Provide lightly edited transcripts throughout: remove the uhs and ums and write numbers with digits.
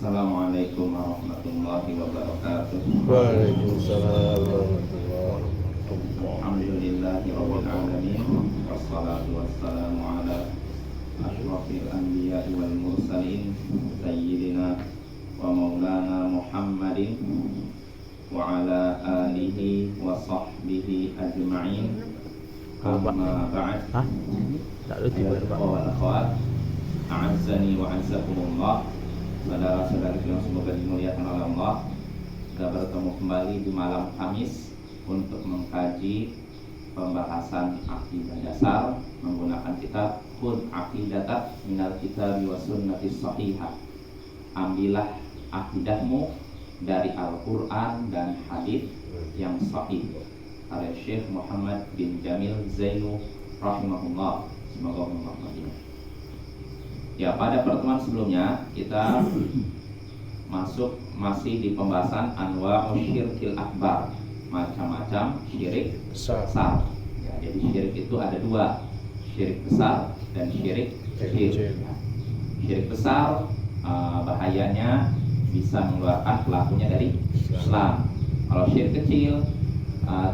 Assalamualaikum warahmatullahi wabarakatuh. Waalaikumsalam warahmatullahi wabarakatuh. Alhamdulillahi rabbil alamin. Wassalatu wassalamu ala asyrafil anbiya'i wal mursalin sayyidina wa maulana Muhammadin wa ala alihi wa sahbihi ajma'in. Amma ba'd. Tak ada tiba Pak. Akhwat, a'azzani wa a'azzakumullah. Saudara-saudari yang semoga dimuliakan oleh Allah, kita bertemu kembali di malam Kamis untuk mengkaji pembahasan akidah dasar menggunakan kitab Khudh Aqidatak Minal Kitabi wa Sunnatis Shahihah. Ambillah akidahmu dari Al-Quran dan hadis yang sahih, karya Syekh Muhammad bin Jamil Zainu rahimahullah. Semoga Allah merahmatinya. Ya, pada pertemuan sebelumnya kita masih di pembahasan anwa'u syirkil akbar, macam-macam syirik besar. Ya, jadi syirik itu ada dua, syirik besar dan syirik kecil. Syirik besar bahayanya bisa mengeluarkan pelakunya dari Islam. Kalau syirik kecil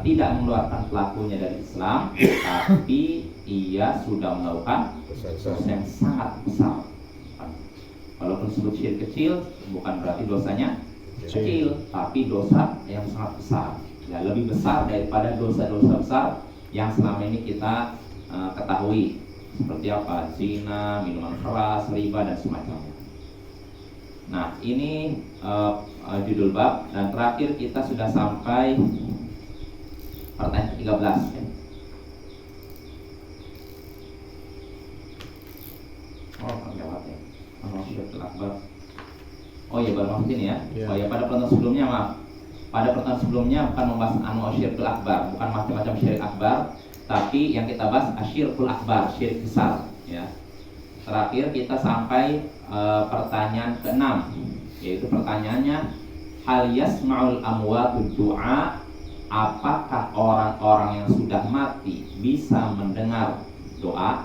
tidak mengeluarkan pelakunya dari Islam, tapi ia sudah melakukan dosa yang sangat besar. Walaupun disebut syirik kecil, bukan berarti dosanya kecil, tapi dosa yang sangat besar. Ya, lebih besar daripada dosa-dosa besar yang selama ini kita ketahui, seperti apa? Zina, minuman keras, riba dan semacamnya. Nah, ini judul bab, dan terakhir kita sudah sampai pertanyaan ke-13 ya. Oh ya, baru masukin ya. Oh ya, pada pertemuan sebelumnya pada pertemuan sebelumnya bukan membahas asyirkul akbar, bukan macam-macam syirik akbar, tapi yang kita bahas asyirkul akbar, syirik besar ya. Terakhir kita sampai pertanyaan ke-6, yaitu pertanyaannya, hal yasma'ul amwatud du'a, apakah orang-orang yang sudah mati bisa mendengar doa,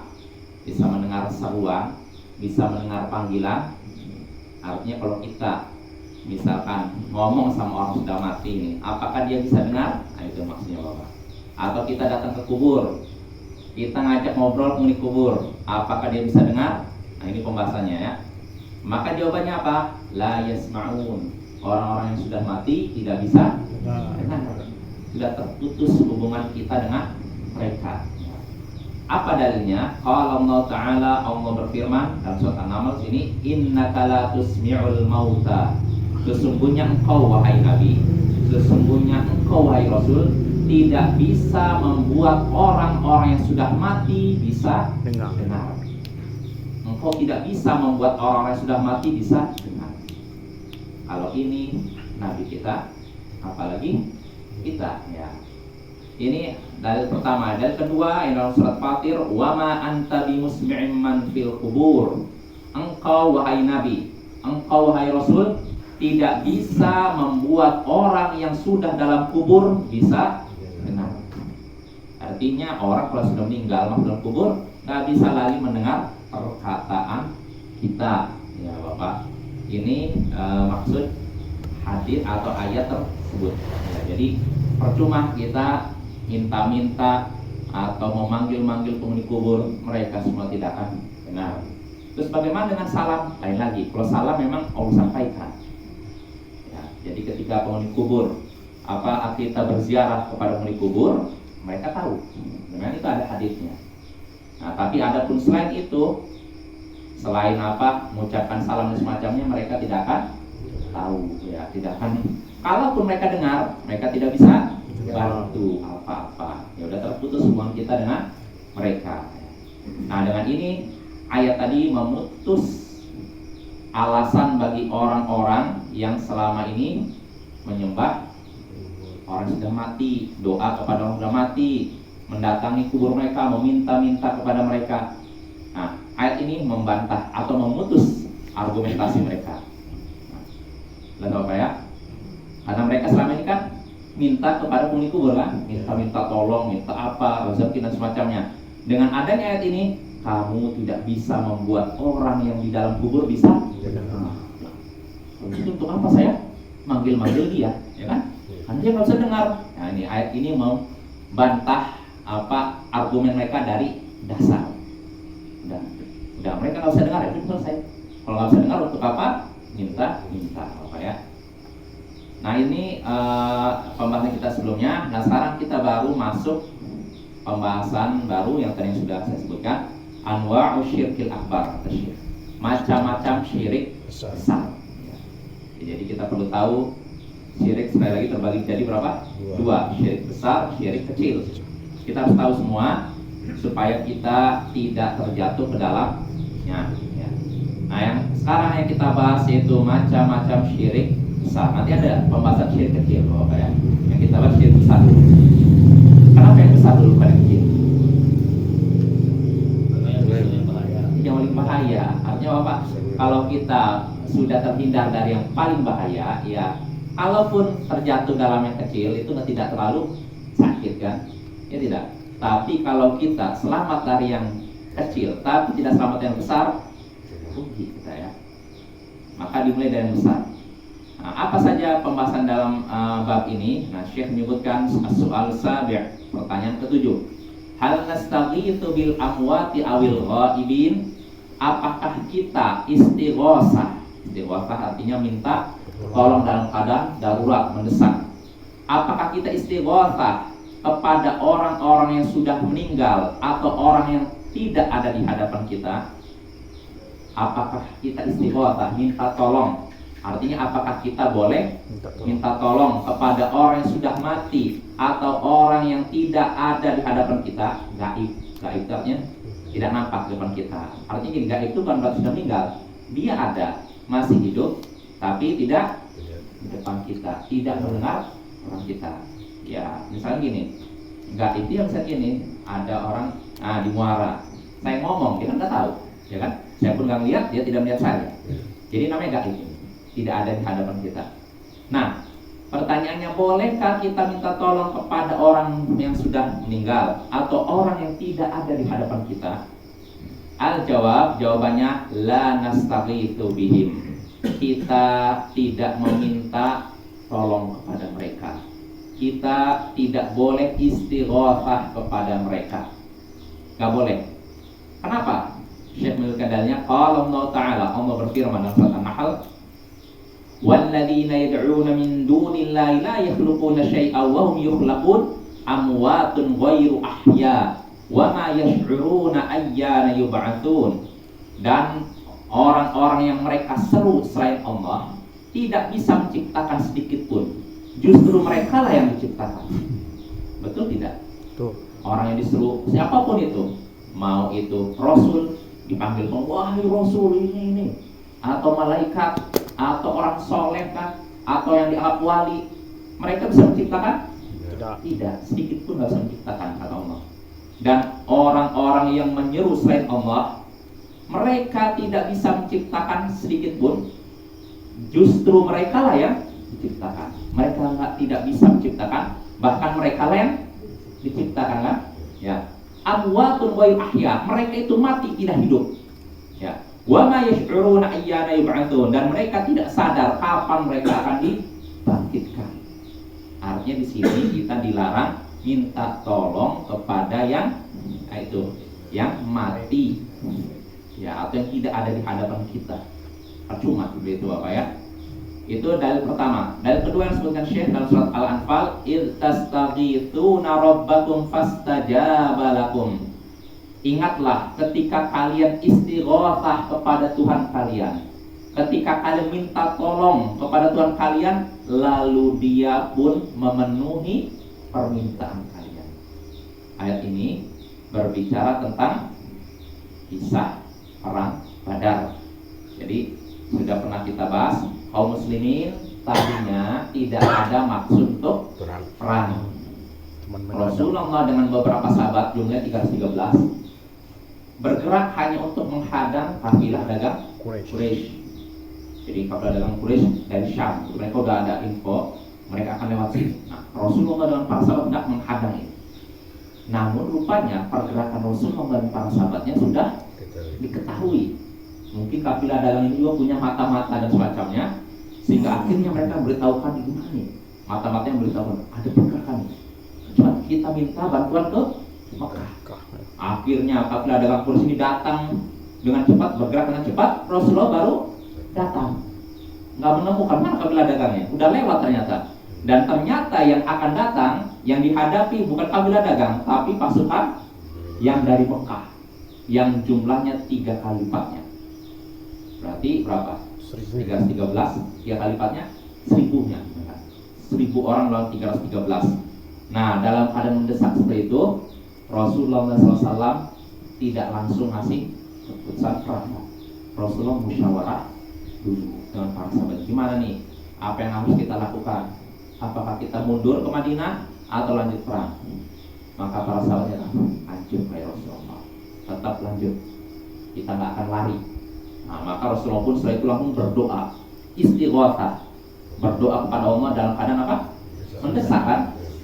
bisa mendengar seruan, bisa mendengar panggilan? Artinya kalau kita misalkan ngomong sama orang sudah mati ini, apakah dia bisa dengar? Nah, itu maksudnya Bapak. Atau kita datang ke kubur, kita ngajak ngobrol penghuni kubur, apakah dia bisa dengar? Nah, ini pembahasannya ya. Maka jawabannya apa? La yasma'un. Orang-orang yang sudah mati tidak bisa dengar. Sudah terputus hubungan kita dengan mereka. Apa dalilnya? Qala Allah Ta'ala, Allah berfirman dalam surat An-Naml sini, innaka la tusmi'ul mauta. Sesungguhnya engkau wahai Nabi, sesungguhnya engkau wahai Rasul, tidak bisa membuat orang-orang yang sudah mati bisa dengar. Engkau tidak bisa membuat orang-orang yang sudah mati bisa dengar. Kalau ini Nabi kita, apalagi kita ya. Ini dalil pertama. Dalil kedua yang dalam surat Fatir, wa ma anta bimusmi'in man fil kubur. Engkau wahai Nabi, engkau wahai Rasul, tidak bisa membuat orang yang sudah dalam kubur bisa dengar. Artinya orang kalau sudah meninggal masuk dalam kubur nggak bisa lagi mendengar perkataan kita ya Bapak. Ini maksud hadis atau ayat tersebut ya. Jadi percuma kita minta-minta atau memanggil-manggil penghuni kubur, mereka semua tidak akan dengar. Terus bagaimana dengan salam? Lain lagi. Kalau salam memang Allah sampaikan ya, jadi ketika penghuni kubur kita berziarah kepada penghuni kubur, mereka tahu. Memang itu ada hadisnya. Nah, tapi ada pun selain itu, selain mengucapkan salam dan semacamnya, mereka tidak akan tahu ya, tidak akan. Kalaupun mereka dengar, mereka tidak bisa bantu apa-apa. Ya udah terputus hubungan kita dengan mereka. Nah, dengan ini ayat tadi memutus alasan bagi orang-orang yang selama ini menyembah orang sudah mati, doa kepada orang sudah mati, mendatangi kubur mereka, meminta-minta kepada mereka. Nah, ayat ini membantah atau memutus argumentasi mereka. Lalu apa ya? Karena mereka selama ini kan minta kepada penghuni kubur kan, minta tolong, minta apa, rezeki dan semacamnya. Dengan adanya ayat ini, kamu tidak bisa membuat orang yang di dalam kubur bisa dengar. Itu untuk apa saya manggil-manggil dia, ya kan? Karena dia nggak bisa dengar. Nah, ini ayat ini membantah apa argumen mereka dari dasar. Udah mereka nggak bisa dengar, itu selesai. Kalau nggak bisa dengar untuk apa? Minta apa ya? Nah ini pembahasan kita sebelumnya. Nah sekarang kita baru masuk pembahasan baru yang tadi sudah saya sebutkan, anwa'u syirkil akbar, macam-macam syirik besar. Ya. Jadi kita perlu tahu syirik sekali lagi terbagi jadi berapa? Dua, syirik besar, syirik kecil. Kita harus tahu semua supaya kita tidak terjatuh ke dalamnya. Ya. Nah yang sekarang yang kita bahas yaitu macam-macam syirik besar. Nanti ada pembahasan syirik kecil, Bapak ya. Yang kita bahas syirik besar dulu. Kenapa yang besar dulu bukan yang kecil? Yang paling bahaya. Artinya apa? Kalau kita sudah terhindar dari yang paling bahaya, ya kalaupun terjatuh dalam yang kecil itu tidak terlalu sakit kan? Ya tidak. Tapi kalau kita selamat dari yang kecil, tapi tidak selamat yang besar, rugi kita ya. Maka dimulai dari yang besar. Nah, apa saja pembahasan dalam bab ini? Nah, Syekh menyebutkan as-su'al sabi', pertanyaan ketujuh. Hal nastaghitsu bil amwati awil ghaibin? Apakah kita istighosah? Istighosah artinya minta tolong dalam keadaan darurat, mendesak. Apakah kita istighosah kepada orang-orang yang sudah meninggal atau orang yang tidak ada di hadapan kita? Apakah kita istighosah, minta tolong? Artinya apakah kita boleh minta tolong kepada orang yang sudah mati atau orang yang tidak ada di hadapan kita? Gaib artinya tidak nampak di depan kita. Artinya gaib itu bukan berarti sudah meninggal. Dia ada, masih hidup, tapi tidak di depan kita, tidak mendengar orang kita. Ya, misalnya gini, gaib itu yang misalnya gini, ada orang di Muara, saya ngomong, dia kan nggak tahu, ya kan? Saya pun nggak lihat, dia tidak melihat saya. Jadi namanya gaib, tidak ada di hadapan kita. Nah, pertanyaannya, bolehkah kita minta tolong kepada orang yang sudah meninggal atau orang yang tidak ada di hadapan kita? Al-jawab, jawabannya la nastaghitsu bihim. Kita tidak meminta tolong kepada mereka. Kita tidak boleh istighosah kepada mereka. Gak boleh. Kenapa? Syekh menyebutkan dalilnya, qala Allah Ta'ala, Allah berfirman dalam surat An-Nahl, walladzina yad'una min dunillahi la yakhluquna syai'an wa hum yukhlaqun amwatun ghairu ahya wa ma yash'uruna ayyana yub'atsun. Dan orang-orang yang mereka seru selain Allah tidak bisa menciptakan sedikit pun. Justru mereka lah yang diciptakan. Betul tidak? Betul. Orang yang diseru siapapun itu, mau itu Rasul dipanggil, wahai Rasul ini, atau malaikat, atau orang soleh kan, atau yang dianggap wali, mereka bisa menciptakan? Tidak, sedikit pun nggak bisa menciptakan, kata Allah. Dan orang-orang yang menyeru selain Allah, mereka tidak bisa menciptakan sedikit pun. Justru mereka lah yang diciptakan. Mereka tidak bisa menciptakan, bahkan mereka lah yang diciptakan kan? Ya. Amwatun wa ahya, mereka itu mati tidak hidup. Ya. Wa ma yash'uruna ayyana yub'atsun, dan mereka tidak sadar kapan mereka akan dibangkitkan. Artinya di sini kita dilarang minta tolong kepada yang yang mati. Ya, atau yang tidak ada di hadapan kita. Percuma begitu Bapak ya. Itu dalil pertama. Dalil kedua yang disebutkan Syekh dalam surat Al-Anfal, id tastaghitsuna rabbakum fastajaba lakum. Ingatlah ketika kalian istighosah kepada Tuhan kalian, ketika kalian minta tolong kepada Tuhan kalian, lalu Dia pun memenuhi permintaan kalian. Ayat ini berbicara tentang kisah perang Badar. Jadi sudah pernah kita bahas, kaum muslimin tadinya tidak ada maksud untuk perang. Rasulullah dengan beberapa sahabat, jumlahnya 313, bergerak hanya untuk menghadang kafilah dagang Quraisy. Jadi kafilah dagang Quraisy dari Syam, mereka udah ada info mereka akan lewat sini. Nah, Rasulullah dengan para sahabat tidak menghadang ini. Namun rupanya pergerakan Rasulullah dan para sahabatnya sudah diketahui. Mungkin kafilah dagang ini juga punya mata-mata dan semacamnya. Sehingga akhirnya mereka beritahukan di mana nih, mata-mata yang beritahukan ada pergerakan nih. Coba kita minta bantuan ke Mekah. Akhirnya kafilah dagang Quraisy ini datang dengan cepat, bergerak dengan cepat. Rasulullah baru datang, nggak menemukan mana kafilah dagangnya, udah lewat ternyata. Dan ternyata yang akan datang, yang dihadapi bukan kafilah dagang, tapi pasukan yang dari Mekah, yang jumlahnya 3 kali lipatnya. Berarti berapa? 313, 3 kali lipatnya 1000-nya. 1000 orang lawan 313. Nah, dalam keadaan mendesak seperti itu, Rasulullah SAW tidak langsung ngasih keputusan perang. Rasulullah musyawarah dulu dengan para sahabat. Gimana nih? Apa yang harus kita lakukan? Apakah kita mundur ke Madinah atau lanjut perang? Maka para sahabatnya lanjut ya Rasulullah, tetap lanjut. Kita nggak akan lari. Nah, maka Rasulullah pun setelah itu langsung berdoa, istighatsah, berdoa kepada Allah dalam keadaan apa? Mendesak kan?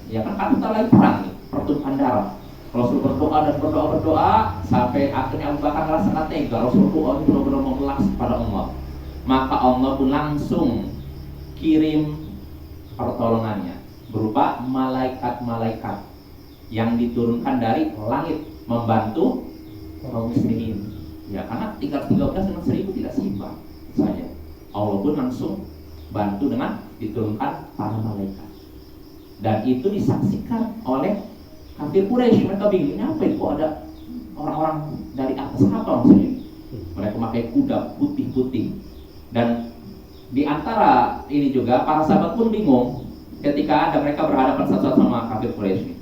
Ya kan kita lagi perang nih, pertumpahan darah. Rasul berdoa dan berdoa sampai akhirnya Abu Bakar merasa nggak tega. Rasul doa itu benar-benar mengelas kepada Allah. Maka Allah pun langsung kirim pertolongannya berupa malaikat-malaikat yang diturunkan dari langit membantu kaum muslimin. Ya karena 313 dengan 1000 tidak seimbang saja. Allah pun langsung bantu dengan diturunkan para malaikat. Dan itu disaksikan oleh kafir Quraisy. Mereka bingung, apa itu kok ada orang-orang dari atas, apa maksudnya? Mereka memakai kuda putih-putih. Dan di antara ini juga para sahabat pun bingung ketika ada mereka berhadapan satu sama kafir Quraisy.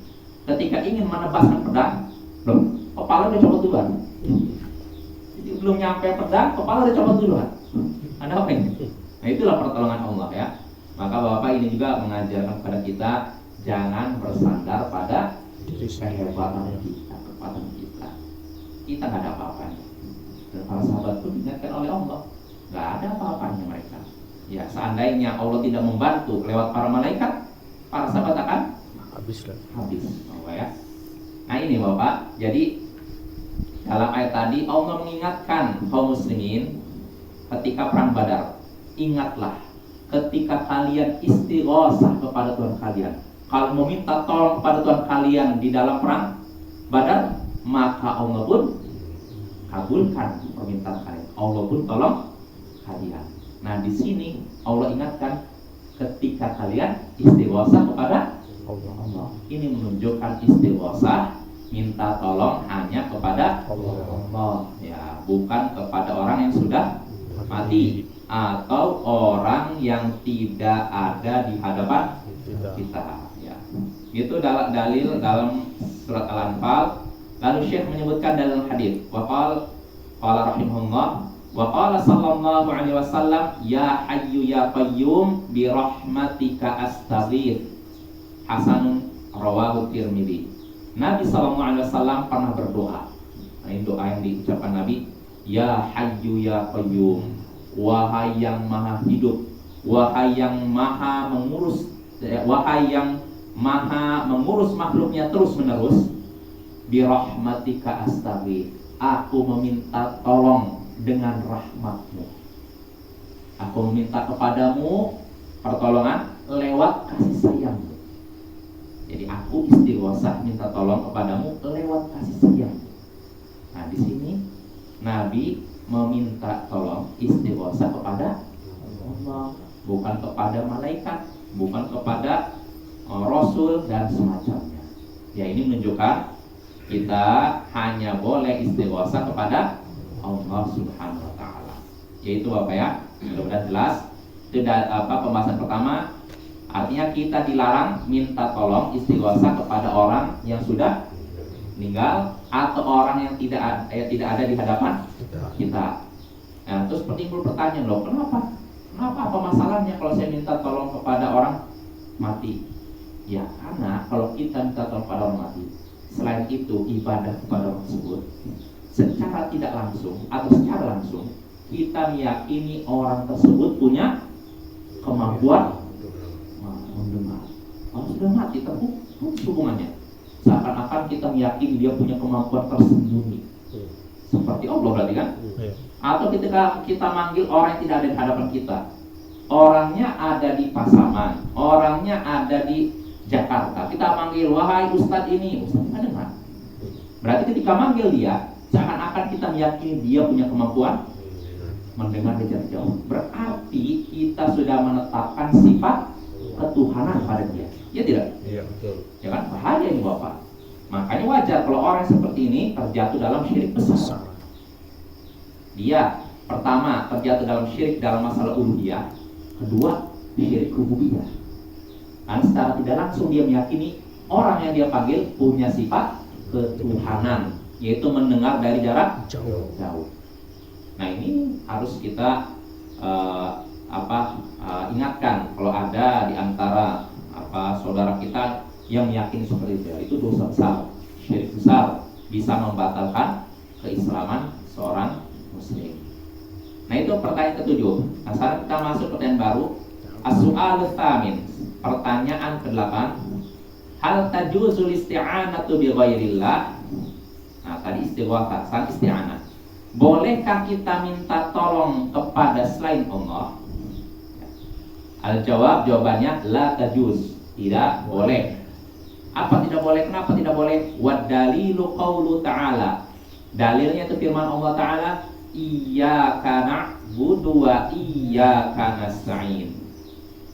Ketika ingin menebaskan pedang, loh, kepala dia copot duluan. Jadi belum nyampe pedang, kepala dia copot duluan. Ada apa ini? Nah, itulah pertolongan Allah ya. Maka Bapak ini juga mengajarkan kepada kita jangan bersandar pada kehebatan kita, kekuatan kita. Kita nggak ada apa-apanya. Dan para sahabat pun diingatkan oleh Allah, nggak ada apa-apanya mereka. Ya seandainya Allah tidak membantu lewat para malaikat, para sahabat akan habis. Oh, ya. Nah ini Bapak, jadi dalam ayat tadi Allah mengingatkan kaum muslimin ketika perang Badar, ingatlah ketika kalian istighosah kepada Tuhan kalian, kalau meminta tolong kepada Tuhan kalian di dalam perang Badar, maka Allah pun kabulkan permintaan kalian. Allah pun tolong kalian. Nah di sini Allah ingatkan ketika kalian istighosah kepada Allah. Ini menunjukkan istighosah, minta tolong hanya kepada Allah, ya, bukan kepada orang yang sudah mati atau orang yang tidak ada di hadapan kita. Ya. Itu dalil dalam surat Al-Anfal. Lalu Syekh menyebutkan dalam hadis, waqala rahimahullah, waqala sallallahu alaihi wasallam, ya hayyu ya qayyum bi rahmatika astaghith. Hasanun rawahu Tirmidzi. Nabi sallallahu alaihi wasallam pernah berdoa. Nah, ini doa yang diucapkan Nabi, ya hayyu ya qayyum, wahai yang maha hidup, wahai yang maha mengurus, wahai yang maha mengurus makhluknya terus menerus, bi rahmatika astaghith, aku meminta tolong dengan rahmatmu. Aku meminta kepadamu pertolongan lewat kasih sayangmu. Jadi aku istighosah minta tolong kepadamu lewat kasih sayang. Nah di sini Nabi meminta tolong istighosah kepada Allah, bukan kepada malaikat, bukan kepada Rasul dan semacamnya. Ya ini menunjukkan kita hanya boleh istighosah kepada Allah Subhanahu Wa Taala. Yaitu apa ya? Mudah-mudahan jelas. Itu pembahasan pertama. Artinya kita dilarang minta tolong istighosah kepada orang yang sudah meninggal atau orang yang tidak ada di hadapan kita. Nah, terus timbul pertanyaan, loh, kenapa? Apa masalahnya kalau saya minta tolong kepada orang mati? Ya, karena kalau kita minta tolong kepada orang mati, selain itu ibadah kepada orang tersebut, secara tidak langsung atau secara langsung kita meyakini orang tersebut punya kemampuan mendengar. Kalau sudah mati terputus hubungannya. Seakan-akan kita meyakini dia punya kemampuan tersembunyi. Seperti Allah berarti kan? Atau ketika kita manggil orang yang tidak ada di hadapan kita, orangnya ada di Pasaman, orangnya ada di Jakarta. Kita manggil, wahai Ustadz ini, Ustadz nggak dengar. Berarti ketika manggil dia, seakan-akan kita meyakini dia punya kemampuan mendengar dari jarak jauh. Berarti kita sudah menetapkan sifat ketuhanan pada dia. Ya tidak? Iya, betul. Ya kan? Bahaya ini Bapak. Makanya wajar kalau orang seperti ini terjatuh dalam syirik besar. Dia pertama terjatuh dalam syirik dalam masalah uluhiyah, kedua syirik rububiyah. Karena secara tidak langsung dia meyakini orang yang dia panggil punya sifat ketuhanan, yaitu mendengar dari jarak jauh. Nah ini harus kita ingatkan kalau ada di antara saudara kita yang meyakini seperti itu dosa besar, syirik besar, bisa membatalkan keislaman seorang muslim. Nah itu pertanyaan ketujuh. Nah sekarang kita masuk pertanyaan baru. As-su'al tsamin, pertanyaan ke-8. Hal tajuzul isti'anatu bi ghairillah. Nah tadi istighatsah, sang isti'anah. Bolehkah kita minta tolong kepada selain Allah? Al-jawab, jawabannya la tajuz, tidak boleh. Apa tidak boleh? Kenapa tidak boleh? Wa dalilu qaulu ta'ala. Dalilnya itu firman Allah Ta'ala, iyyaka na'budu wa iyyaka nasta'in.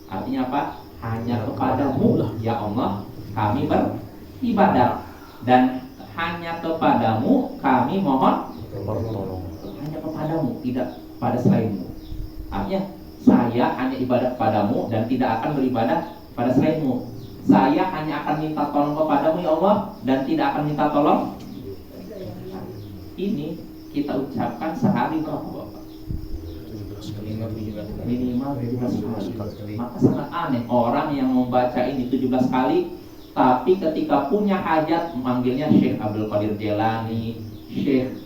Artinya apa? Hanya kepadamu ya Allah kami beribadah, dan hanya kepadamu kami mohon pertolongan. Hanya kepadamu, tidak pada selainmu. Artinya saya hanya ibadah kepadamu dan tidak akan beribadah pada selainmu. Saya hanya akan minta tolong kepadamu ya Allah dan tidak akan minta tolong. Ini kita ucapkan sehari berapa Bapak? Minimal 17 kali. Maka sangat aneh orang yang membaca ini 17 kali, tapi ketika punya hajat manggilnya Syekh Abdul Qadir Jailani, Syekh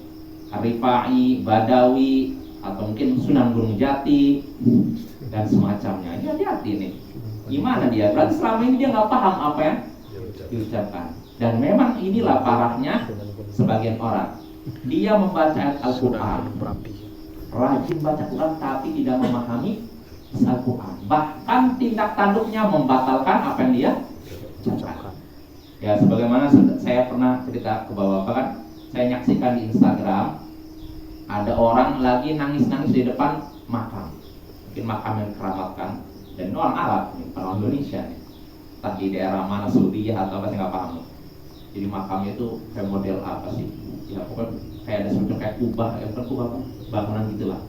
Rifai, Badawi, atau mungkin Sunan Gunung Jati dan semacamnya. Ini hati-hati nih. Gimana dia? Berarti selama ini dia nggak paham apa yang diucapkan. Dan memang inilah parahnya sebagian orang. Dia membaca ayat Al-Quran, rajin baca Quran, tapi tidak memahami Al-Quran. Bahkan tindak tanduknya membatalkan apa yang dia ucapkan. Ya, sebagaimana saya pernah cerita ke Bapak kan, saya nyaksikan di Instagram ada orang lagi nangis-nangis di depan makam, mungkin makam yang keramatkan, dan ini orang Arab, bukan orang Indonesia nih. Entah di daerah mana, Suriah atau apa, saya nggak paham. Jadi makamnya itu kayak model apa sih? Ya pokoknya kayak ada semacam kayak kubah, bukan kubah apa? Bangunan gitulah.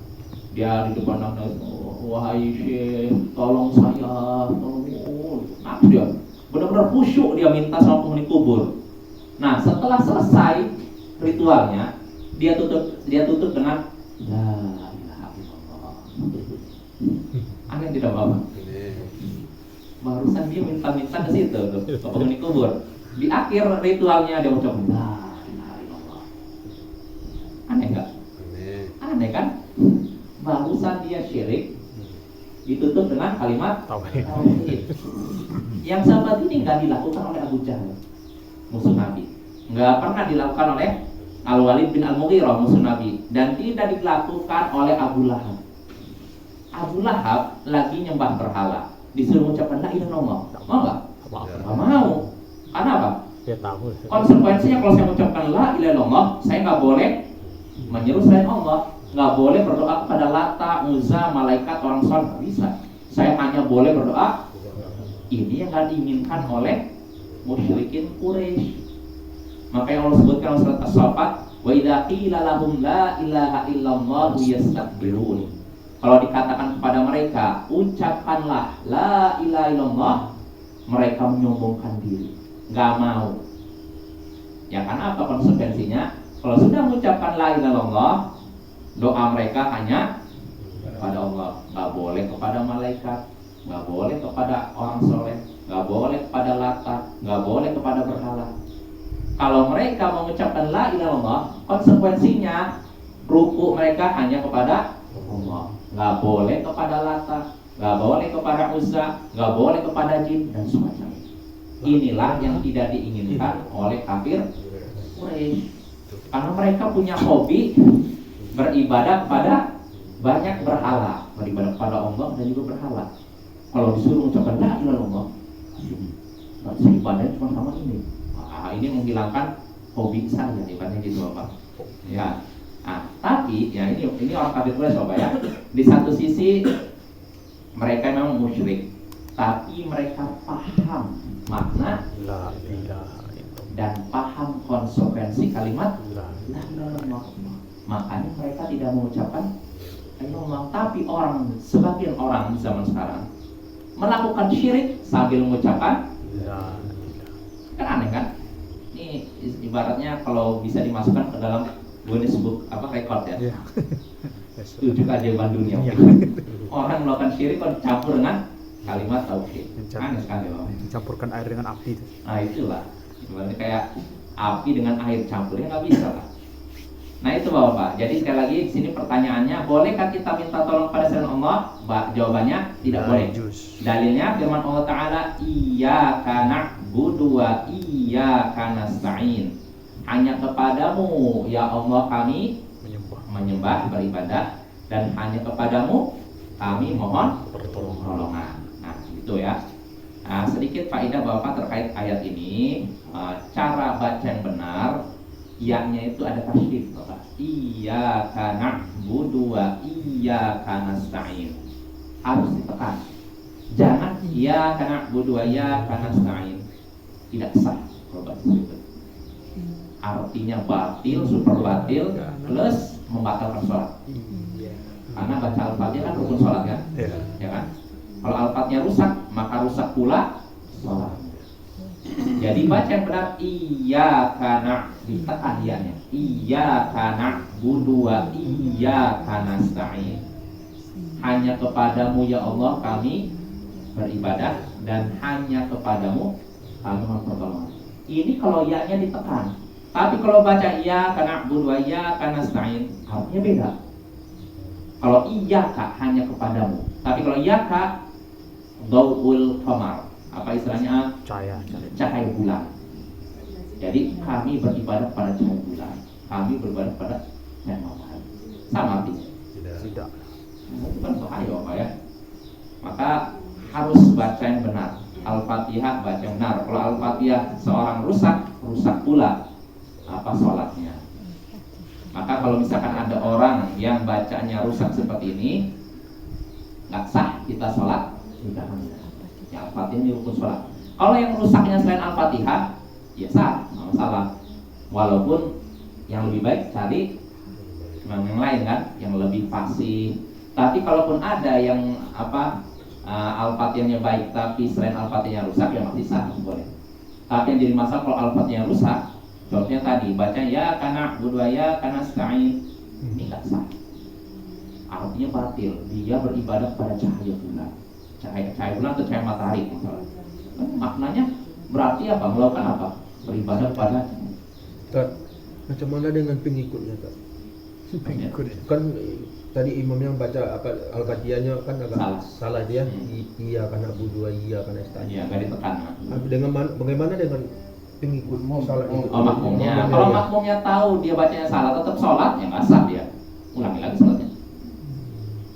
Dia di depan nangis, wahai Syekh, tolong saya, tolong. Nah dia benar-benar khusyuk, dia minta sama penghuni kubur. Nah setelah selesai ritualnya, dia tutup dengan la ilaha illallah. Aneh tidak Bapak? Barusan dia minta ke situ tuh, ke penghuni kubur. Di akhir ritualnya dia ucap la ilaha illallah. Aneh nggak? Aneh kan? Barusan dia syirik, ditutup dengan kalimat tauhid. Yang sahabat ini nggak dilakukan oleh Abu Jahal, musuh Nabi. Nggak pernah dilakukan oleh Al-Walid bin Al-Mughirah, musuh Nabi, dan tidak dilakukan oleh Abu Lahab. Abu Lahab lagi nyembah berhala, disuruh mengucapkan la ilaha illallah. Mau nggak? Nggak mau. Karena apa? Konsekuensinya kalau saya mengucapkan la ilaha illallah, saya nggak boleh menyeru selain Allah, nggak boleh berdoa kepada Lata, Uzza, malaikat, orang soleh, nggak bisa. Saya hanya boleh berdoa. Ini yang nggak diinginkan oleh musyrikin Quraisy. Makanya Allah sebutkan dalam surat As-Saffat, wa idza qila lahum la ilaha illallah yastakbirun. Kalau dikatakan kepada mereka, ucapkanlah la ilaha illallah, mereka menyombongkan diri, nggak mau. Ya karena apa konsekuensinya? Kalau sudah mengucapkan la ilaha illallah, doa mereka hanya kepada Allah, nggak boleh kepada malaikat, nggak boleh kepada orang soleh, nggak boleh kepada Lata, nggak boleh kepada berhala. Kalau mereka mengucapkan la ilaha illallah, konsekuensinya ruku mereka hanya kepada Allah, nggak boleh kepada Lata, nggak boleh kepada Uzza, nggak boleh kepada jin dan semacamnya. Inilah yang tidak diinginkan oleh kafir Quraisy, karena mereka punya hobi beribadah kepada banyak berhala, beribadah kepada kepada Allah dan juga berhala. Kalau disuruh ucapkan la ilaha illallah, saya ibadah cuma sama ini. Ini menghilangkan hobi saya ibadah gitu Bapak. Ya. Tapi ya ini orang kafir boleh coba ya. Di satu sisi mereka memang musyrik, tapi mereka paham makna La ilaha illallah. dan paham konsekuensi kalimat La la ilaha illallah. Makanya mereka tidak mengucapkan Allah. Tapi sebagian orang di zaman sekarang melakukan syirik sambil mengucapkan ilaha. kan aneh kan? Ini ibaratnya kalau bisa dimasukkan ke dalam Guinness Book record ya. Iya. 7 keajaiban dunia. Iya. Orang melakukan syirik kok dicampur dengan kalimat tauhid. Aneh sekali loh. Dicampurkan air dengan api itu. Nah itulah, ibaratnya kayak api dengan air campurnya nggak bisa lah. Nah itu Bapak. Jadi sekali lagi di sini pertanyaannya, bolehkah kita minta tolong pada selain Allah? Jawabannya tidak boleh. Jus. Dalilnya firman Allah Taala, Iyyaka na'budu wa iyyaka nasta'in. Hanya kepadamu ya Allah kami menyembah beribadah, dan hanya kepadamu kami mohon pertolongan. Nah gitu ya. Nah, sedikit faedah Bapak terkait ayat ini. Cara baca yang benar, iya-nya itu ada tasydid Bapak. Iyyaka na'budu wa iyyaka nasta'in. Harus ditekan. Jangan iyyaka na'budu wa iyyaka nasta'in. Tidak sah kalau baca itu. Artinya batil, super batil, plus membatalkan sholat. Karena baca Al-Fatihah kan rukun sholat kan? Iya. Ya kan? Kalau Al-Fatihah rusak, maka rusak pula sholat. Jadi baca yang benar, iyyaka na'budu, ditekan iyanya. Iyyaka na'budu wa iyyaka nasta'in. Hanya kepadamu ya Allah kami beribadah, dan hanya kepadamu kami mohon pertolongan. Ini kalau iyanya ditekan. Tapi kalau baca iyyaka na'budu wa iyyaka nasta'in, artinya beda. Kalau iyyaka hanya kepadamu, tapi kalau iyyaka daul qamar, apa istilahnya? Cahaya bulan. Jadi kami beribadah pada cahaya bulan, kami beribadah pada cahaya matahari. Sama artinya. Tidak. Itu kan bahaya Bapak ya. Maka harus baca yang benar. Al-Fatihah baca yang benar. Kalau Al-Fatihah seorang rusak pula sholatnya. Maka kalau misalkan ada orang yang bacanya rusak seperti ini, nggak sah kita sholat. Ya Al-Fatihah ini rukun sholat. Kalau yang rusaknya selain Al-Fatihah, ya sah, nggak masalah. Walaupun yang lebih baik cari yang lain kan, yang lebih fasih. Tapi kalaupun ada yang Al-Fatihahnya baik tapi selain Al-Fatihahnya rusak, ya masih sah, boleh. Tapi yang jadi masalah kalau Al-Fatihahnya rusak, contohnya tadi baca ya karena budaya ya karena nasta'in, ini nggak sah. Artinya batil. Dia beribadah pada cahaya bulan, cahaya bulan atau cahaya matahari masalah. Maknanya berarti apa? Melakukan apa? Beribadah pada. Tak, macam mana dengan pengikutnya tak? Kan tadi imam yang baca Al-Fatihahnya kan agak salah dia. Iya karena budua iya karena nasta'in. Iya, nggak ditekan. Bagaimana dengan pengikut salah itu? Makmumnya. Kalau makmumnya tahu dia bacanya salah, tetap sholat, ya nggak sah dia. Ulangi lagi sholatnya.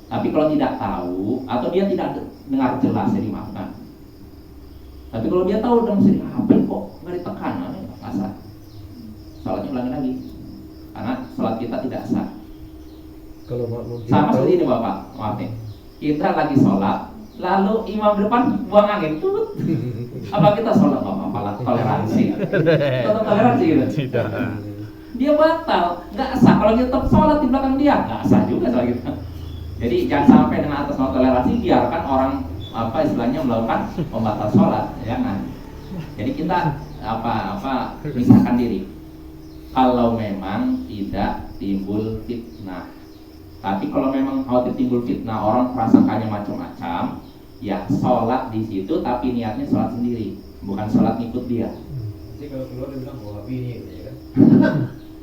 Tapi kalau tidak tahu atau dia tidak dengar jelas, ya dimaafkan. Tapi kalau dia tahu dan sendiri, apa kok nggak ditekan, nggak sah. Sholatnya ulangi lagi. Karena sholat kita tidak sah. Kalau makmum Sama seperti ini Bapak, maaf nih. Kita lagi sholat, lalu imam depan buang angin, tutut. Apa kita sholat Bapak? Malah toleransi. Tetap toleransi gitu. Tidak. Dia batal, nggak sah. Kalau kita tetap sholat di belakang dia, nggak sah juga sholat kita. Jadi jangan sampai dengan atas nama toleransi biarkan orang istilahnya melakukan pembatal sholat, jangan. Jadi kita pisahkan diri. Kalau memang tidak timbul fitnah. Tapi kalau memang khawatir timbul fitnah, orang prasangkanya macam-macam, ya sholat di situ tapi niatnya sholat sendiri, bukan sholat ngikut dia. Jadi kalau keluar dia bilang bahwa ini gitu ya kan?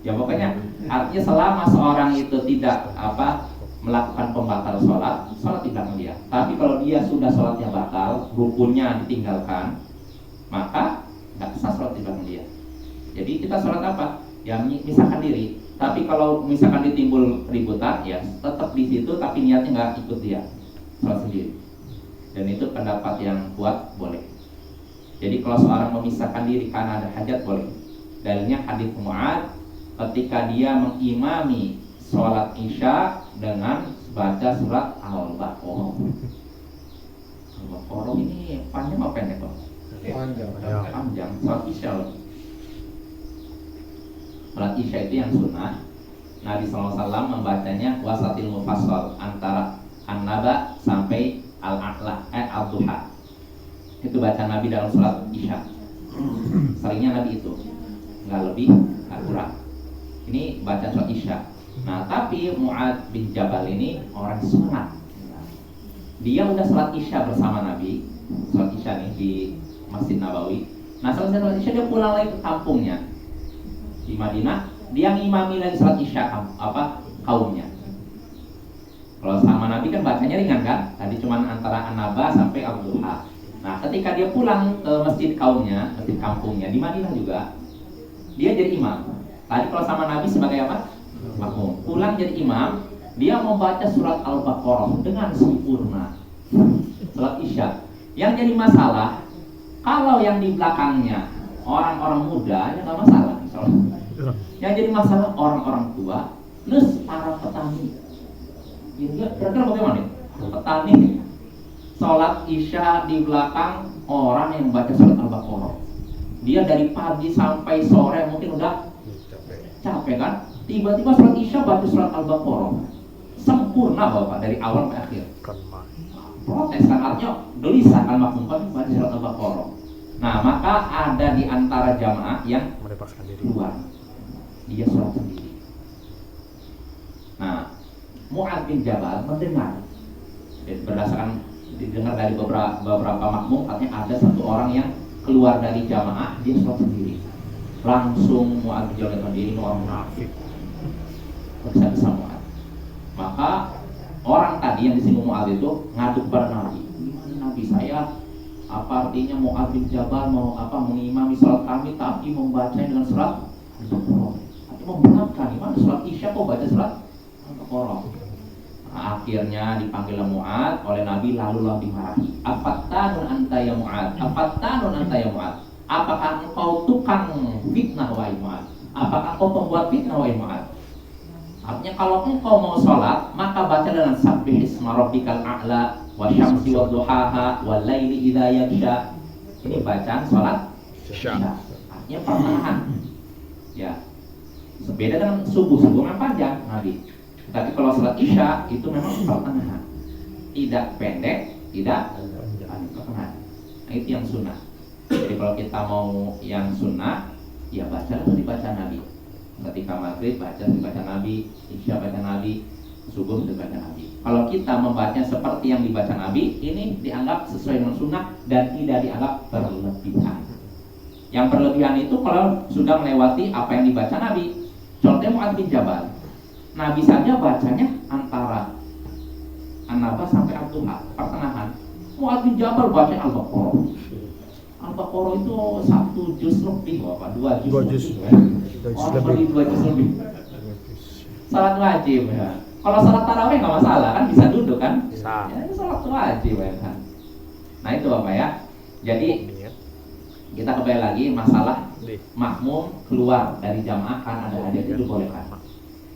Ya pokoknya artinya selama seorang itu tidak melakukan pembatal sholat di belakang dia. Tapi kalau dia sudah sholatnya batal, rukunnya ditinggalkan, maka nggak bisa sholat di belakang dia. Jadi kita sholat apa? Ya misahkan diri. Tapi kalau misalkan ditimbul ributan, ya tetap di situ tapi niatnya nggak ikut dia. sholat sendiri. Dan itu pendapat yang kuat, boleh. Jadi kalau seorang memisahkan diri karena ada hajat, boleh. Dalilnya hadits Mu'adz ketika dia mengimami sholat isya dengan baca surat Al-Baqarah. Al-Baqarah ini panjang apa pendek, Pak? Panjang. Ya. Panjang, sholat isya loh. Sholat isya itu yang sunnah. Nabi SAW membacanya wasatil mufassal, antara An-Naba sampai Al-A'la, Al-Duha. Itu bacaan Nabi dalam sholat isya. Seringnya Nabi itu, nggak lebih, nggak kurang. Ini baca sholat isya. Nah, tapi Mu'adz bin Jabal ini orang sunat. Dia udah sholat isya bersama Nabi, sholat isya nih di Masjid Nabawi. Nah, selesai sholat isya dia pulang lagi ke kampungnya di Madinah. Dia ngimami lagi sholat isya kaumnya. Kalau sama Nabi kan bacanya ringan kan? Tadi cuma antara An-Naba sampai Al-Duha. Nah, ketika dia pulang ke masjid kaumnya, masjid kampungnya di Madinah juga, dia jadi imam. Tadi kalau sama Nabi sebagai apa? Makmum. Pulang jadi imam, dia membaca surat Al-Baqarah dengan sempurna. Salat isya. Yang jadi masalah, kalau yang di belakangnya orang-orang muda, ya nggak masalah. Yang jadi masalah orang-orang tua, plus para petani. Kira-kira bagaimana? Petani sholat isya di belakang orang yang membaca surat Al-Baqarah. Dia dari pagi sampai sore mungkin udah capek kan? Tiba-tiba sholat isya baca surat Al-Baqarah sempurna Bapak dari awal sampai akhir. Protes kan, artinya gelisah kan makmum kan baca surat Al-Baqarah. Nah, maka ada di antara jamaah yang Melepaskan diri. keluar, dia sholat sendiri. Nah, Mu'adz bin Jabal mendengar, berdasarkan didengar dari beberapa makmum, katanya ada satu orang yang keluar dari jamaah, dia sholat sendiri. Langsung Mu'adz bin Jabal sendiri, orang munafik, bisa Mu'adz. Maka orang tadi yang disinggung Mu'adz itu ngadu kepada Nabi, gimana Nabi, saya apa artinya Mu'adz bin Jabal mau mengimami sholat kami tapi membacanya dengan surat Al-Baqarah. Tapi membenarkan, gimana sholat isya kok baca surat Al-Baqarah. Nah, akhirnya dipanggil Mu'adz oleh Nabi, lalulah dimarahi. Afattanun anta ya Mu'adz? Afattanun anta ya Mu'adz? Apakah engkau tukang fitnah wahai Mu'adz? Apakah engkau pembuat fitnah wahai Mu'adz? Artinya kalau engkau mau sholat, maka baca dengan sabbih isma rabbikal a'la wa syamsi wa duhaha wa laili idza yaghsha. Ini bacaan sholat isya. Artinya pertengahan. Ya. Beda dengan subuh memang panjang Nabi. Tapi kalau sholat isya itu memang pertengahan. Tidak pendek, tidak pertengahan. Nah, itu yang sunnah. Jadi kalau kita mau yang sunnah, ya baca dibaca Nabi. Ketika maghrib baca Nabi, isya baca Nabi, subuh baca Nabi. Kalau kita membaca seperti yang dibaca Nabi, ini dianggap sesuai dengan sunnah dan tidak dianggap berlebihan. Yang berlebihan itu kalau sudah melewati apa yang dibaca Nabi. Contohnya Mu'adz bin Jabal, Nabi saja bacanya antara An-Naba sampai Al-Duha, pertengahan. Mu'adz bin Jabal baca Al-Baqarah. Al-Baqarah itu 1 juz lebih, Bapak, 2 juz lebih. Orang kali 2 juz lebih. Salat wajib ya. Kalau salat tarawih nggak masalah kan, bisa duduk kan? Bisa. Ya, itu salat wajib ya kan. Nah itu Bapak ya. Jadi kita kembali lagi masalah makmum keluar dari jamaah kan ada hajat, itu boleh kan?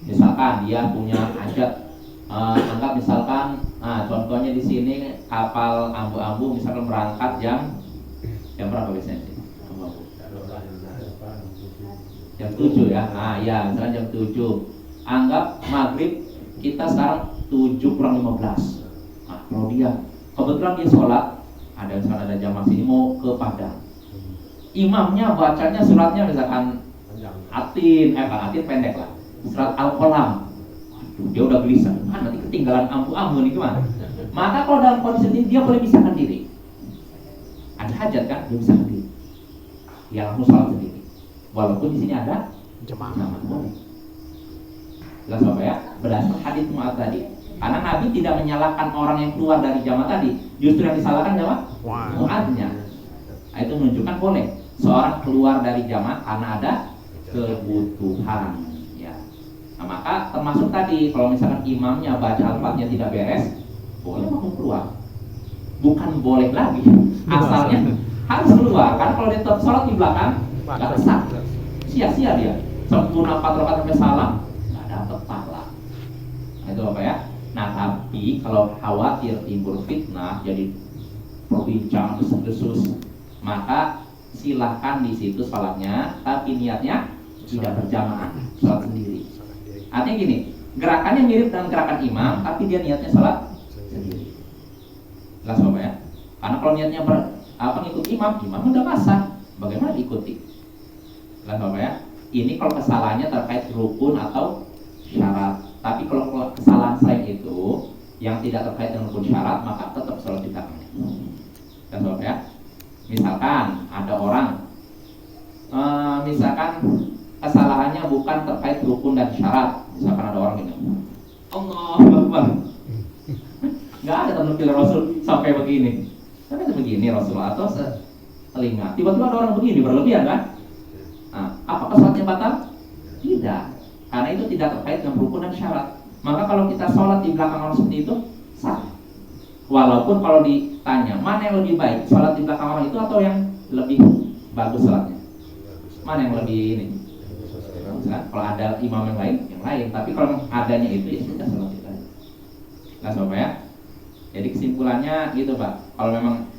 Misalkan dia punya hajat, anggap misalkan, contohnya di sini kapal ambu-ambu misalkan berangkat jam berapa biasanya? Jam 7 ya. Ya misalkan jam 7. Anggap maghrib kita sekarang 7:15. Nah, kalau dia kebetulan dia sholat, ada misalkan ada jamaah sini mau ke Padang. Imamnya bacanya suratnya misalkan Atin pendek lah, surat Al-Qalam. Waduh, dia udah gelisah, nanti ketinggalan ambu-ambu nih gimana? Maka kalau dalam kondisi ini dia boleh pisahkan diri. Ada hajat kan, dia pisahkan diri. Dia langsung sholat sendiri. Walaupun di sini ada jamaah boleh. Jelas Bapak ya, berdasarkan hadits Mu'adz tadi. Karena Nabi tidak menyalahkan orang yang keluar dari jamaah tadi, justru yang disalahkan jamaah Mu'adznya. Nah, itu menunjukkan boleh seorang keluar dari jamaah karena ada kebutuhan ya. Nah, maka termasuk tadi kalau misalkan imamnya baca Al-Fatihah tidak beres, boleh makmum keluar. Bukan boleh lagi, asalnya harus keluar. Karena kalau dia tetap sholat di belakang, nggak sah, sia-sia dia. Sempurna 4 rakaat sampai salam, nggak dapat pahala. Nah, itu apa ya? Nah, tapi kalau khawatir timbul fitnah, jadi perbincangan desas-desus, maka silahkan di situ sholatnya, tapi niatnya tidak berjamaah, sholat sendiri. Artinya gini, gerakannya mirip dengan gerakan imam, tapi dia niatnya sholat sendiri. Jelas Bapak ya? Karena kalau niatnya ngikut imam udah basah, bagaimana diikuti? Jelas Bapak ya? Ini kalau kesalahannya terkait rukun atau syarat. Tapi kalau kesalahan selain itu yang tidak terkait dengan rukun syarat, maka tetap sholat di belakangnya. Jelas Bapak ya? Misalkan ada orang, misalkan kesalahannya bukan terkait rukun dan syarat. Misalkan ada orang gini, Allahu Akbar, nggak ada tampil Rasul sampai begini, sampai begini Rasulullah atau telinga. Tiba-tiba ada orang begini berlebihan kan? Nah, apakah sholatnya batal? Tidak, karena itu tidak terkait dengan rukun dan syarat. Maka kalau kita sholat di belakang orang seperti itu sah. Walaupun kalau ditanya mana yang lebih baik, sholat di belakang orang itu atau yang lebih bagus sholatnya? Mana yang lebih ini? Kan? Kalau ada imam yang lain. Tapi kalau adanya itu ya sudah sholat kita. Nah, Bapak ya. Jadi kesimpulannya gitu Pak. Kalau memang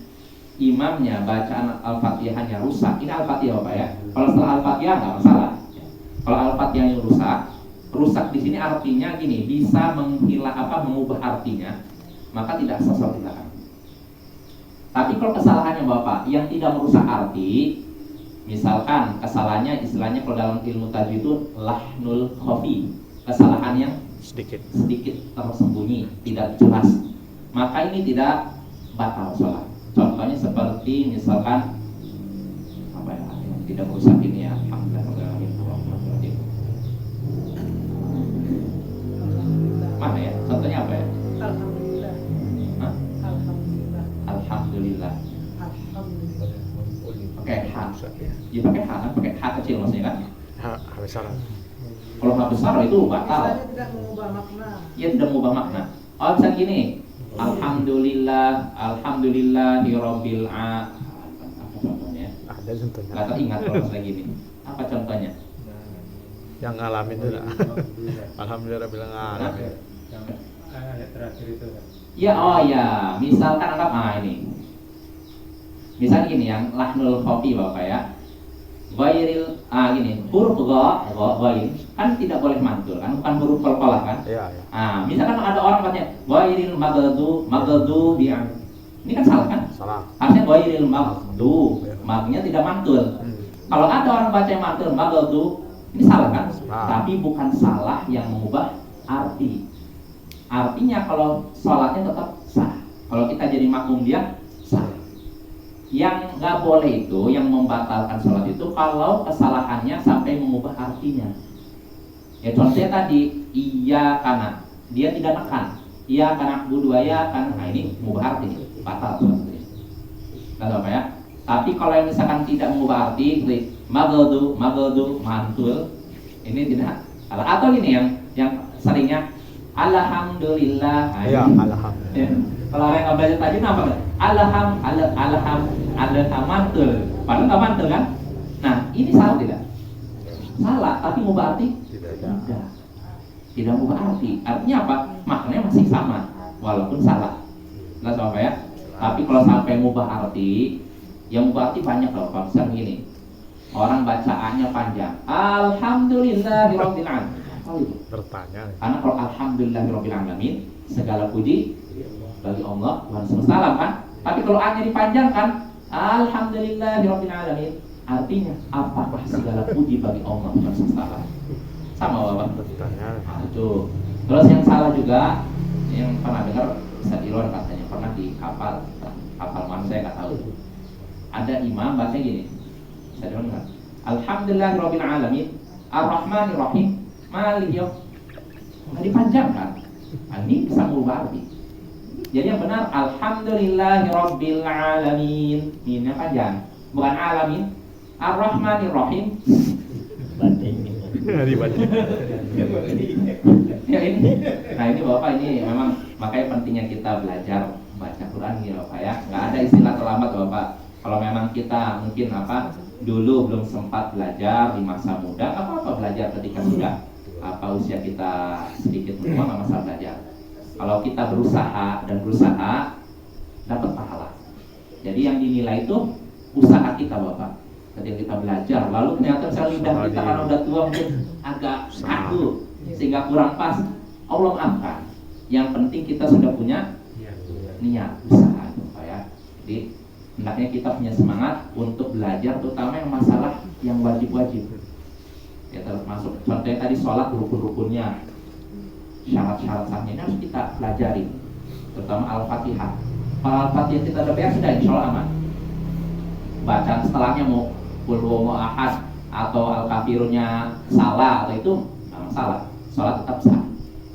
imamnya bacaan Al-Fatihahnya rusak, ini Al-Fatihah Bapak ya. Kalau setelah Al-Fatihah nggak masalah. Kalau Al-Fatihahnya rusak di sini artinya gini, bisa mengubah artinya, maka tidak sah sholat di belakang. Tapi kalau kesalahannya Bapak yang tidak merusak arti, misalkan kesalahannya istilahnya kalau dalam ilmu tajwid itu lahnul khafi, kesalahan yang sedikit tersembunyi, tidak jelas, maka ini tidak batal sholat. Contohnya seperti misalkan apa ya, tidak merusak ini ya, mana ya? Contohnya apa ya? Alhamdulillah. Hah? Alhamdulillah. Alhamdulillah. Alhamdulillah. Pakai H. Ya pakai H kan, pakai H kecil maksudnya kan? H besar. Kalau H besar itu batal. Misalnya tidak mengubah makna. Ya tidak mengubah makna. Oh bisa gini. Alhamdulillah, alhamdulillahirabbil alamin. Apa contohnya? Ada contohnya. Gak teringat kalau misalnya gini. Apa contohnya? Yang ngalamin itu lah. Alhamdulillah bilang ngalamin. Yang ayat terakhir itu kan. Ya, oh ya, misalkan anggap ini. Misalnya gini yang lahnul khafi Bapak ya. Ghairil gini, huruf ghain kan tidak boleh mantul kan, bukan huruf qalqalah kan? Iya. Misalkan ada orang katanya ghairil maghdu bi'an. Ini kan salah kan? Salah. Artinya ghairil maghdu, magnya tidak mantul. Kalau ada orang baca yang mantul maghdu, ini salah kan? Tapi bukan salah yang mengubah arti. Artinya kalau sholatnya tetap sah. Kalau kita jadi makmum dia sah. Yang nggak boleh itu, yang membatalkan sholat itu kalau kesalahannya sampai mengubah artinya. Ya contohnya tadi, iya karena dia tidak nekan, iya karena budua ya kan, nah ini mengubah arti, batal sholatnya. Tahu apa ya? Tapi kalau yang misalkan tidak mengubah arti, maghdu mantul, ini tidak. Atau ini yang seringnya alhamdulillah. Iya, alhamdulillah. Ya. Kalau orang yang belajar tadi apa kan? Alham mantul. Padahal nggak mantul kan? Nah, ini salah tidak? Salah, tapi mengubah arti? Tidak mengubah arti. Artinya apa? Maknanya masih sama, walaupun salah. Jelas apa ya? Tapi kalau sampai mengubah arti, yang mengubah arti banyak loh. Kalau misalnya gini, orang bacaannya panjang. Alhamdulillahirabbil alamin. Bertanya. Karena kalau alhamdulillahirabbil alamin, segala puji bagi Allah Tuhan semesta alam kan. Tapi kalau A-nya dipanjangkan, alhamdulillahirabbil alamin, artinya apakah segala puji bagi Allah Tuhan semesta alam. Sama Bapak. Bertanya. Itu. Terus yang salah juga, yang pernah dengar Ustaz Ilon katanya pernah di kapal mana saya nggak tahu. Ada imam baca gini, Ustaz Ilon nggak? Alhamdulillahirabbil alamin, ar-rahmanir rahim, maliki yaum. Nggak dipanjangkan. Ini bisa mengubah arti. Jadi yang benar alhamdulillahirabbil alamin. Ini panjang, bukan alamin. Ar-rahmanir rahim. Ya ini. Nah ini Bapak ini memang makanya pentingnya kita kita belajar baca Quran ya Bapak ya. Nggak ada istilah terlambat Bapak. Kalau memang kita mungkin dulu belum sempat belajar di masa muda, apa belajar ketika sudah usia kita sedikit menua, nggak masalah belajar. Kalau kita berusaha dapat pahala. Jadi yang dinilai itu usaha kita Bapak. Ketika kita belajar, lalu ternyata misalnya lidah kita karena udah tua mungkin agak kaku sehingga kurang pas, Allah maafkan. Yang penting kita sudah punya niat usaha Bapak ya. Jadi hendaknya kita punya semangat untuk belajar, terutama yang masalah yang wajib-wajib. Ya termasuk contohnya tadi sholat rukun-rukunnya, syarat-syarat sahnya ini harus kita pelajari, terutama Al-Fatihah. Kalau Al-Fatihah kita udah biasa sudah insya Allah aman. Bacaan setelahnya mau Qul huwallahu ahad atau Al-Kafirunnya salah atau itu nggak masalah, sholat tetap sah.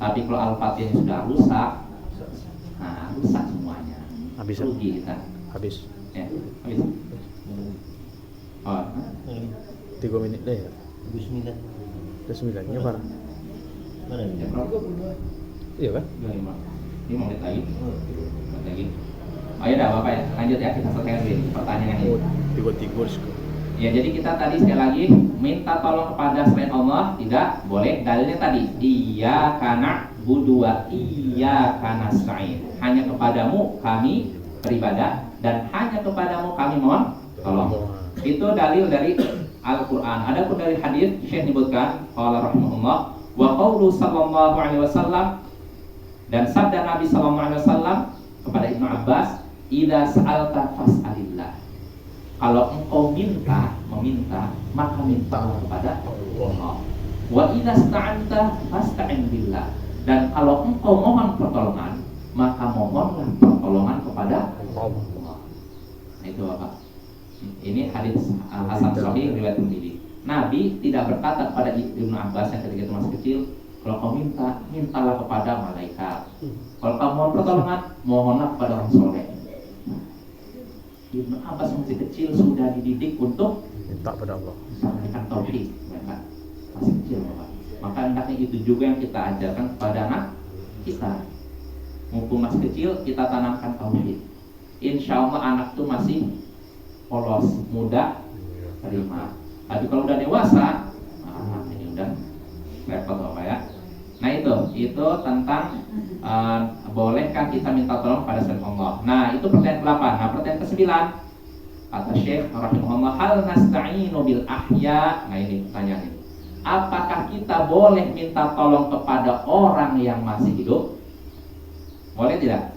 Tapi kalau Al-Fatihah sudah rusak, rusak semuanya. Habis. Rugi kita. Habis. Ya, habis. Oh, 3 menit deh ya. Bismillah. Udah 9 nya parah. Mana ya, ini? Bro. Iya kan? 5 menit lagi. Oh ya udah Bapak ya, lanjut ya, kita selesaikan dulu pertanyaan ini. Tiga sih. Ya jadi kita tadi sekali lagi minta tolong kepada selain Allah tidak boleh. Dalilnya tadi iyyaka na'budu wa iyyaka nasta'in. Hanya kepadamu kami beribadah dan hanya kepadamu kami mohon tolong. Itu dalil dari Al-Qur'an. Adapun dari hadis Syekh menyebutkan qala rahimahullah wa qaulu sallallahu alaihi wasallam, dan sabda Nabi sallallahu alaihi wasallam kepada Ibnu Abbas, idza sa'alta fas'alillah. Kalau engkau meminta, maka mintalah kepada Allah. Wa idza sta'anta fasta'in billah. Dan kalau engkau mohon pertolongan, maka mohonlah pertolongan kepada Allah. Nah, itu Bapak. Ini hadis Hasan Sahih riwayat Tirmidzi. Nabi tidak berkata kepada Ibnu Abbas yang ketika itu masih kecil, kalau kau mintalah kepada malaikat. Kalau kau mohon pertolongan, mohonlah kepada orang soleh. Ibnu Abbas masih kecil sudah dididik untuk minta pada Allah. sampaikan tauhid, masih kecil Bapak. Maka hendaknya itu juga yang kita ajarkan kepada anak kita. Mumpung masih kecil, kita tanamkan tauhid. Insya Allah anak itu masih polos, mudah terima. Tapi kalau udah dewasa, ini udah repot Bapak ya. Nah itu tentang bolehkah kita minta tolong pada selain Allah. Nah itu pertanyaan ke-8. Nah pertanyaan ke-9, kata Syekh rahimahullah, hal nasta'inu bil ahya. Nah ini pertanyaan ini, apakah kita boleh minta tolong kepada orang yang masih hidup? Boleh tidak?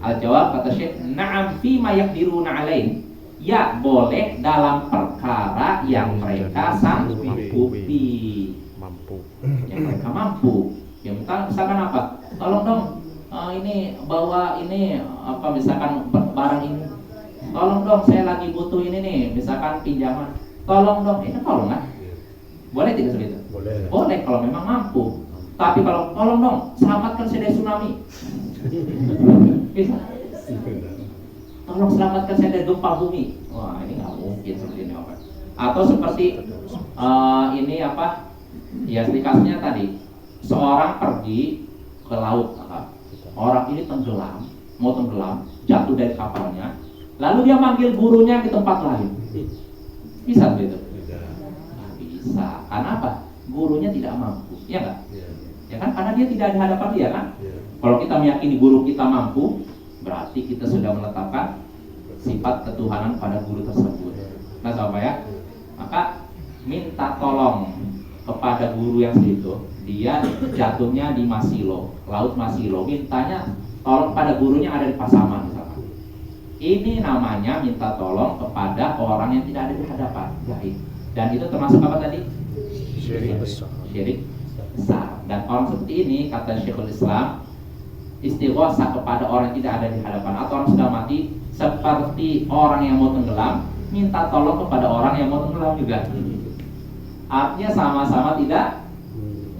Al-jawab kata Syekh, na'am fima yaqdiruna alaih. Ya boleh dalam perkara yang mereka sanggupi. Yang mereka mampu. Ya misalkan apa? Tolong dong, ini bawa ini apa misalkan barang ini. Tolong dong, saya lagi butuh ini nih, misalkan pinjaman. Tolong dong, ini tolong kan? Boleh tidak seperti itu? Boleh. Boleh kalau memang mampu. Tapi kalau tolong dong, selamatkan saya dari tsunami. Bisa. Tolong selamatkan saya dari gempa bumi. Wah ini nggak mungkin seperti ini Bapak. Atau seperti ini apa? Ya kasusnya tadi, seorang pergi ke laut, orang ini mau tenggelam, jatuh dari kapalnya, lalu dia manggil gurunya di tempat lain. Bisa begitu? Nggak bisa. Karena apa? Gurunya tidak mampu, ya nggak? Ya kan? Karena dia tidak ada hadapan dia kan? Kalau kita meyakini guru kita mampu, berarti kita sudah menetapkan sifat ketuhanan pada guru tersebut. Nah, Bapak ya, maka minta tolong kepada guru yang segitu. Dia jatuhnya di Masilo, laut Masilo, mintanya tolong pada gurunya ada di Pasaman misalkan. Ini namanya minta tolong kepada orang yang tidak ada di hadapan. Dan itu termasuk apa tadi? Syirik besar. Syirik besar. Dan orang seperti ini, kata Syekhul Islam, istighosah kepada orang yang tidak ada di hadapan atau orang sudah mati, seperti orang yang mau tenggelam, minta tolong kepada orang yang mau tenggelam juga. Artinya sama-sama tidak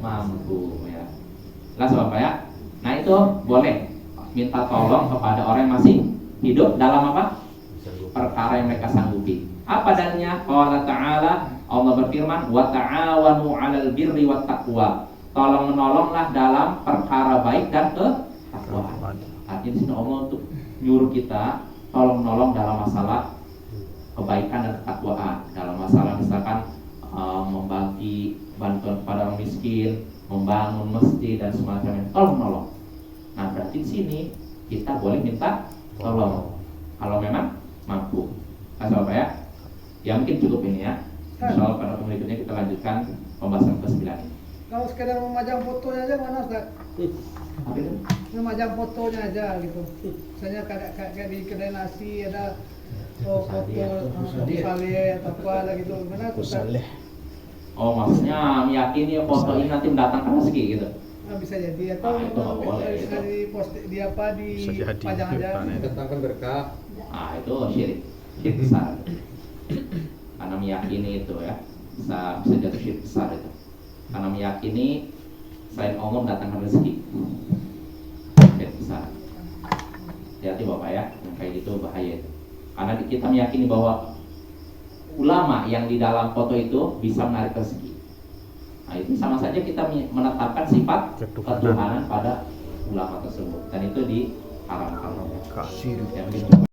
mampu ya. Jelas Bapak ya. Nah itu boleh minta tolong kepada orang yang masih hidup dalam apa? Perkara yang mereka sanggupi. Apa dalilnya? Allah Ta'ala, Allah berfirman, wa ta'awanu 'alal birri wat taqwa. Tolong menolonglah dalam perkara baik dan ketakwaan. Artinya di sini Allah untuk nyuruh kita tolong nolong dalam masalah kebaikan dan ketakwaan, dalam masalah misalkan membagi bantuan kepada orang miskin, membangun masjid dan semacamnya, tolong nolong. Nah berarti di sini kita boleh minta tolong kalau memang mampu. Kasih apa ya? Ya mungkin cukup ini ya. Insya Allah pada berikutnya kita lanjutkan pembahasan ke-9 ini. Kalau sekedar memajang fotonya aja mana Ustaz? Apa itu? Memajang fotonya aja gitu. Misalnya kayak di kedai nasi ada foto saleh atau apa lah gitu. Gimana Ustaz? Oh maksudnya meyakini foto ini nanti mendatangkan rezeki gitu. Nah, bisa jadi atau Ah, itu nggak boleh, itu. di post di apa di Bisa jadi. pajang aja. Datangkan berkah. Ah itu syirik besar. Karena meyakini itu ya bisa jatuh syirik besar itu. Karena meyakini selain Allah mendatangkan rezeki, syirik besar. Hati-hati Bapak ya, yang kayak gitu bahaya itu. Karena kita meyakini bahwa ulama yang di dalam foto itu bisa menarik rezeki. Nah itu sama saja kita menetapkan sifat ketuhanan pada ulama tersebut, dan itu diharamkan. Kasih. Ya, begitu.